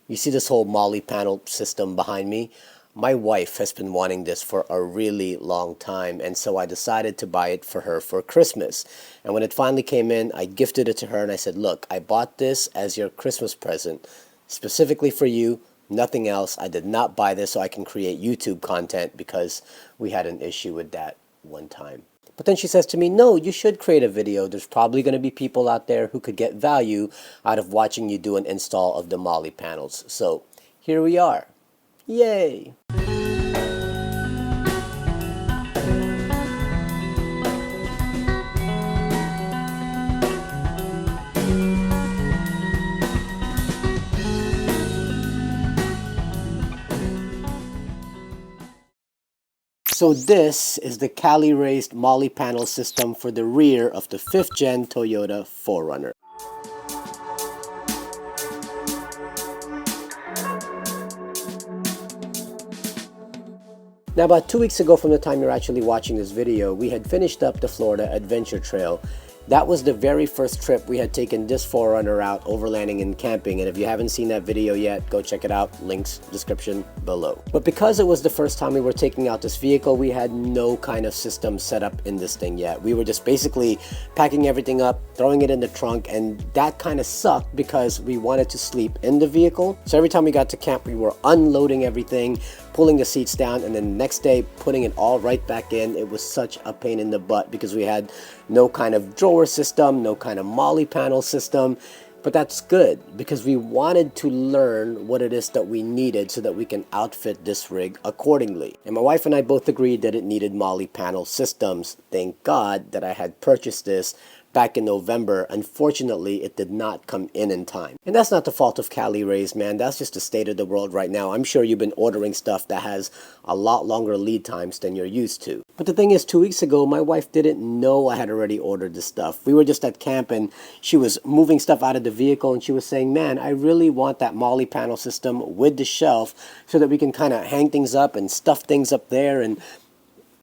You see this whole Molle panel system behind me? My wife has been wanting this for a really long time, and so I decided to buy it for her for Christmas. And when it finally came in, I gifted it to her and I said, look, I bought this as your Christmas present, specifically for you, nothing else. I did not buy this so I can create YouTube content because we had an issue with that one time. But then she says to me, no, you should create a video. There's probably going to be people out there who could get value out of watching you do an install of the Molle panels. So here we are. Yay! So this is the Cali-Raised Molle panel system for the rear of the 5th gen Toyota 4Runner. Now about 2 weeks ago from the time you're actually watching this video, we had finished up the Florida Adventure Trail. That was the very first trip we had taken this 4Runner out overlanding and camping, and if you haven't seen that video yet, go check it out, links description below. But because it was the first time we were taking out this vehicle, we had no kind of system set up in this thing yet. We were just basically packing everything up, throwing it in the trunk, and that kind of sucked because we wanted to sleep in the vehicle. So every time we got to camp, we were unloading everything, pulling the seats down, and then the next day putting it all right back in. It was such a pain in the butt because we had no kind of drawer system, no kind of Molle panel system. But that's good because we wanted to learn what it is that we needed so that we can outfit this rig accordingly. And my wife and I both agreed that it needed Molle panel systems. Thank God that I had purchased this back in November. Unfortunately, it did not come in time. And that's not the fault of Cali-Raised, man. That's just the state of the world right now. I'm sure you've been ordering stuff that has a lot longer lead times than you're used to. But the thing is, 2 weeks ago, my wife didn't know I had already ordered this stuff. We were just at camp and she was moving stuff out of the vehicle and she was saying, man, I really want that Molle panel system with the shelf so that we can kind of hang things up and stuff things up there. And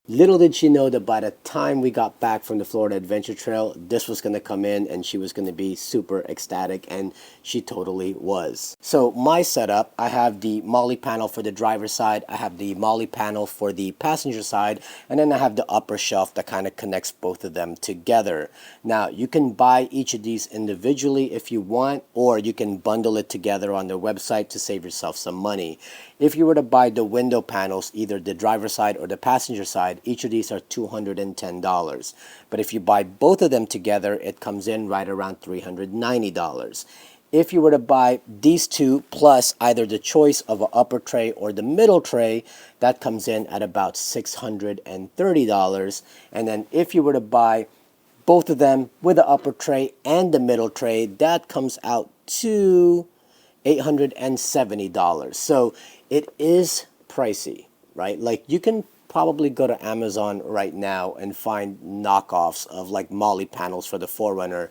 little did she know that by the time we got back from the Florida Adventure Trail, this was going to come in and she was going to be super ecstatic, and she totally was. So my setup, I have the Molle panel for the driver's side, I have the Molle panel for the passenger side, and then I have the upper shelf that kind of connects both of them together. Now, you can buy each of these individually if you want, or you can bundle it together on their website to save yourself some money. If you were to buy the window panels, either the driver's side or the passenger side, each of these are $210. But if you buy both of them together, it comes in right around $390. If you were to buy these two plus either the choice of an upper tray or the middle tray, that comes in at about $630. And then if you were to buy both of them with the upper tray and the middle tray, that comes out to $870. So it is pricey, right? Like you can probably go to Amazon right now and find knockoffs of like Molle panels for the 4Runner.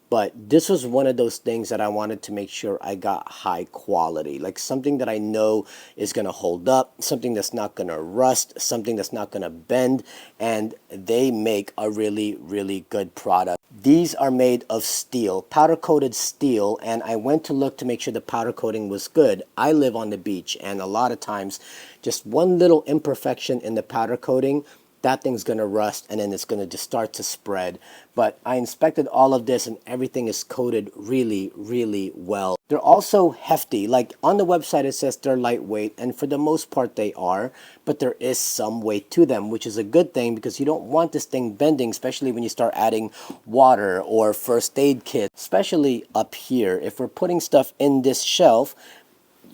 But this was one of those things that I wanted to make sure I got high quality, like something that I know is going to hold up, something that's not going to rust, something that's not going to bend, and they make a really, really good product. These are made of steel, powder coated steel, and I went to look to make sure the powder coating was good. I live on the beach, and a lot of times just one little imperfection in the powder coating, that thing's going to rust and then it's going to just start to spread. But I inspected all of this and everything is coated really, really well. They're also hefty. Like on the website it says they're lightweight, and for the most part they are, but there is some weight to them, which is a good thing because you don't want this thing bending, especially when you start adding water or first aid kit, especially up here. If we're putting stuff in this shelf,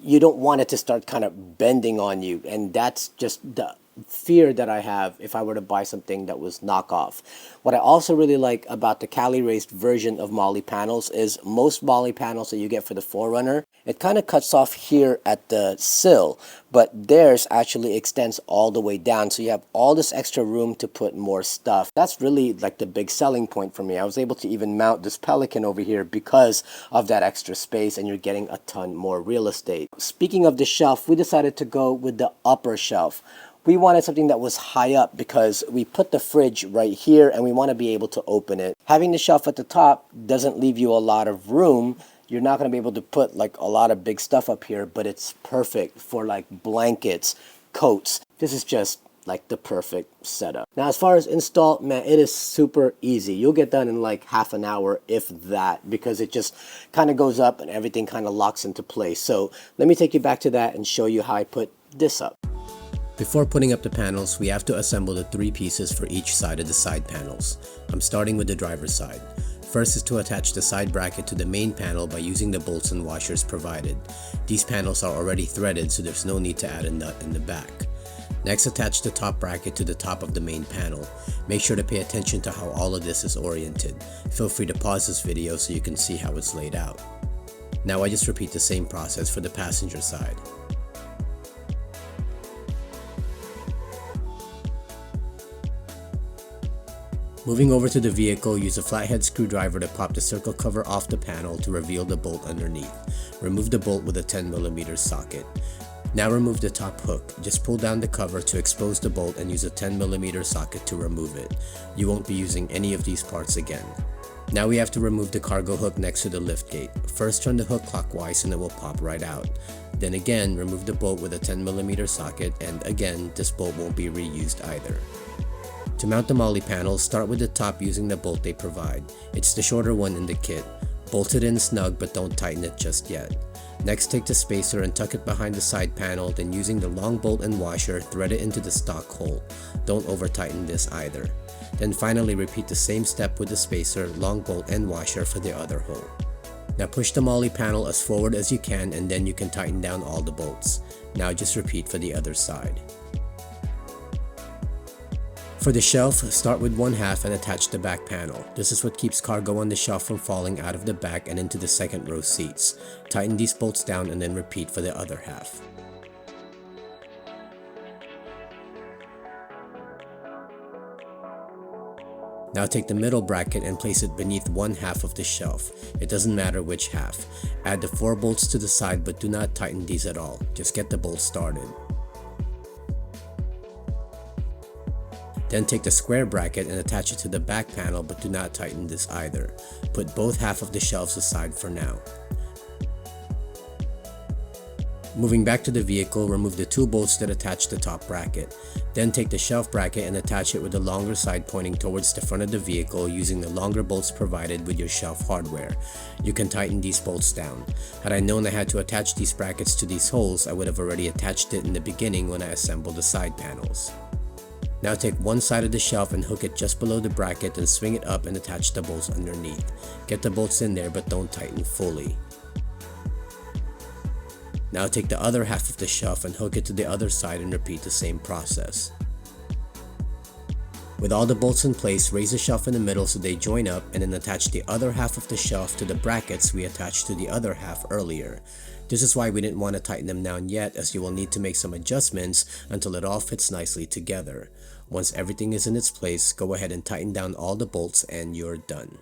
you don't want it to start kind of bending on you, and that's just the fear that I have if I were to buy something that was knockoff. What I also really like about the Cali-Raised version of Molle panels is most Molle panels that you get for the 4Runner, it kind of cuts off here at the sill, but theirs actually extends all the way down, so you have all this extra room to put more stuff. That's really like the big selling point for me. I was able to even mount this Pelican over here because of that extra space, and you're getting a ton more real estate. Speaking of the shelf, we decided to go with the upper shelf. We wanted something that was high up because we put the fridge right here and we want to be able to open it. Having the shelf at the top doesn't leave you a lot of room. You're not going to be able to put like a lot of big stuff up here, but it's perfect for like blankets, coats. This is just like the perfect setup. Now as far as install, man, it is super easy. You'll get done in like half an hour, if that, because it just kind of goes up and everything kind of locks into place. So let me take you back to that and show you how I put this up. Before putting up the panels, we have to assemble the 3 pieces for each side of the side panels. I'm starting with the driver's side. First is to attach the side bracket to the main panel by using the bolts and washers provided. These panels are already threaded, so there's no need to add a nut in the back. Next, attach the top bracket to the top of the main panel. Make sure to pay attention to how all of this is oriented. Feel free to pause this video so you can see how it's laid out. Now I just repeat the same process for the passenger side. Moving over to the vehicle, use a flathead screwdriver to pop the circle cover off the panel to reveal the bolt underneath. Remove the bolt with a 10mm socket. Now remove the top hook. Just pull down the cover to expose the bolt and use a 10mm socket to remove it. You won't be using any of these parts again. Now we have to remove the cargo hook next to the liftgate. First turn the hook clockwise and it will pop right out. Then again, remove the bolt with a 10mm socket, and again, this bolt won't be reused either. To mount the Molle panels, start with the top using the bolt they provide. It's the shorter one in the kit. Bolt it in snug but don't tighten it just yet. Next, take the spacer and tuck it behind the side panel, then using the long bolt and washer, thread it into the stock hole. Don't over tighten this either. Then finally repeat the same step with the spacer, long bolt and washer for the other hole. Now push the Molle panel as forward as you can, and then you can tighten down all the bolts. Now just repeat for the other side. For the shelf, start with 1/2 and attach the back panel. This is what keeps cargo on the shelf from falling out of the back and into the second row seats. Tighten these bolts down and then repeat for the other half. Now take the middle bracket and place it beneath 1/2 of the shelf. It doesn't matter which half. Add the 4 bolts to the side, but do not tighten these at all. Just get the bolts started. Then take the square bracket and attach it to the back panel, but do not tighten this either. Put both half of the shelves aside for now. Moving back to the vehicle, remove the 2 bolts that attach the top bracket. Then take the shelf bracket and attach it with the longer side pointing towards the front of the vehicle using the longer bolts provided with your shelf hardware. You can tighten these bolts down. Had I known I had to attach these brackets to these holes, I would have already attached it in the beginning when I assembled the side panels. Now take one side of the shelf and hook it just below the bracket and swing it up and attach the bolts underneath. Get the bolts in there but don't tighten fully. Now take the other half of the shelf and hook it to the other side and repeat the same process. With all the bolts in place, raise the shelf in the middle so they join up, and then attach the other half of the shelf to the brackets we attached to the other half earlier. This is why we didn't want to tighten them down yet, as you will need to make some adjustments until it all fits nicely together. Once everything is in its place, go ahead and tighten down all the bolts and you're done.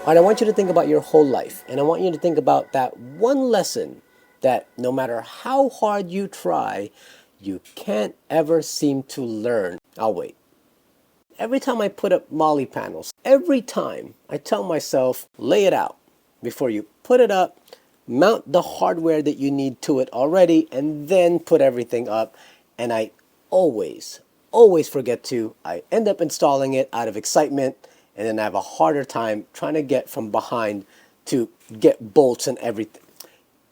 Alright, I want you to think about your whole life, and I want you to think about that one lesson that no matter how hard you try, you can't ever seem to learn. I'll wait. Every time I put up Molle panels, every time I tell myself, lay it out. Before you put it up, mount the hardware that you need to it already, and then put everything up. And I always forget to. I end up installing it out of excitement, and then I have a harder time trying to get from behind to get bolts and everything.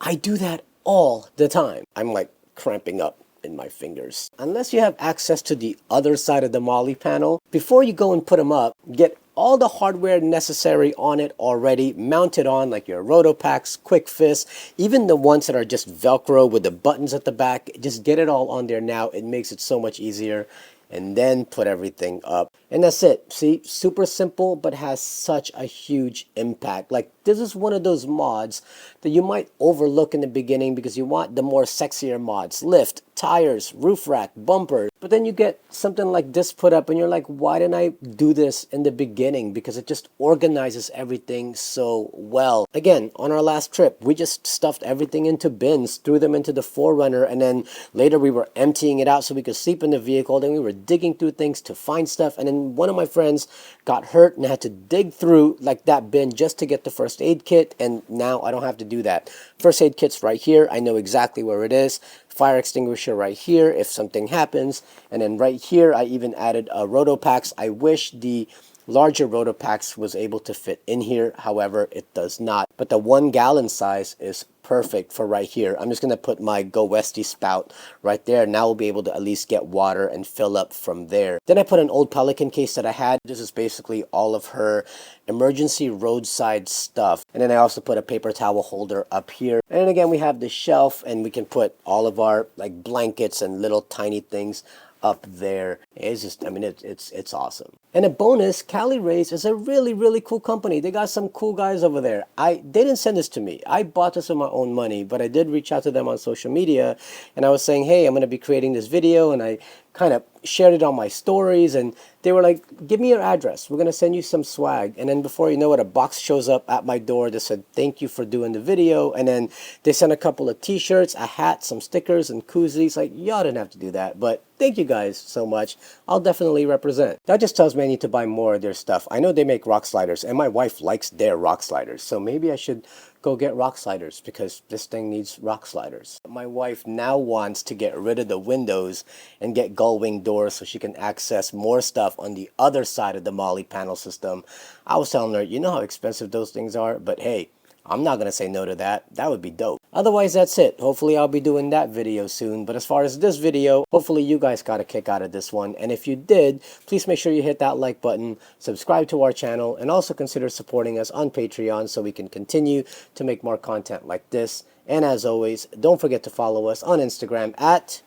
I do that all the time. I'm like cramping up in my fingers. Unless you have access to the other side of the Molle panel, before you go and put them up, get all the hardware necessary on it already mounted on, like your Rotopacks, Quick Fists, even the ones that are just Velcro with the buttons at the back. Just get it all on there now. It makes it so much easier. And then put everything up. And that's it. See, super simple, but has such a huge impact. Like, this is one of those mods that you might overlook in the beginning because you want the more sexier mods. Lift, tires, roof rack, bumpers. But then you get something like this put up and you're like, why didn't I do this in the beginning? Because it just organizes everything so well. Again, on our last trip, we just stuffed everything into bins, threw them into the 4Runner, and then later we were emptying it out so we could sleep in the vehicle. Then we were digging through things to find stuff, and then one of my friends got hurt and had to dig through like that bin just to get the first aid kit, and now I don't have to do that. First aid kit's right here. I know exactly where it is. Fire extinguisher right here if something happens, and then right here I even added a Rotopacks. I wish the larger Rotopacks was able to fit in here, however it does not, but the 1 gallon size is perfect for right here. I'm just going to put my Go Westy spout right there. Now we'll be able to at least get water and fill up from there. Then I put an old Pelican case that I had. This is basically all of her emergency roadside stuff. And then I also put a paper towel holder up here. And then again, we have the shelf, and we can put all of our like blankets and little tiny things up there. It's just, I mean, it's awesome. And a bonus, Cali-Raised is a really cool company. They got some cool guys over there. They didn't send this to me. I bought this with my own money, but I did reach out to them on social media, and I was saying, hey, I'm going to be creating this video, and I kind of shared it on my stories, and they were like, give me your address. We're going to send you some swag. And then before you know it, a box shows up at my door that said, thank you for doing the video. And then they sent a couple of t-shirts, a hat, some stickers, and koozies. Like, y'all didn't have to do that, but thank you guys so much. I'll definitely represent. That just tells me I need to buy more of their stuff. I know they make rock sliders, and my wife likes their rock sliders, so maybe I should go get rock sliders because this thing needs rock sliders. My wife now wants to get rid of the windows and get gull-wing doors so she can access more stuff on the other side of the Molle panel system. I was telling her, you know how expensive those things are, but hey, I'm not going to say no to that. That would be dope. Otherwise, that's it. Hopefully, I'll be doing that video soon. But as far as this video, hopefully you guys got a kick out of this one. And if you did, please make sure you hit that like button, subscribe to our channel, and also consider supporting us on Patreon so we can continue to make more content like this. And as always, don't forget to follow us on Instagram at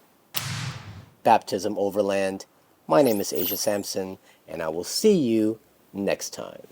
Baptism Overland. My name is Asia Sampson, and I will see you next time.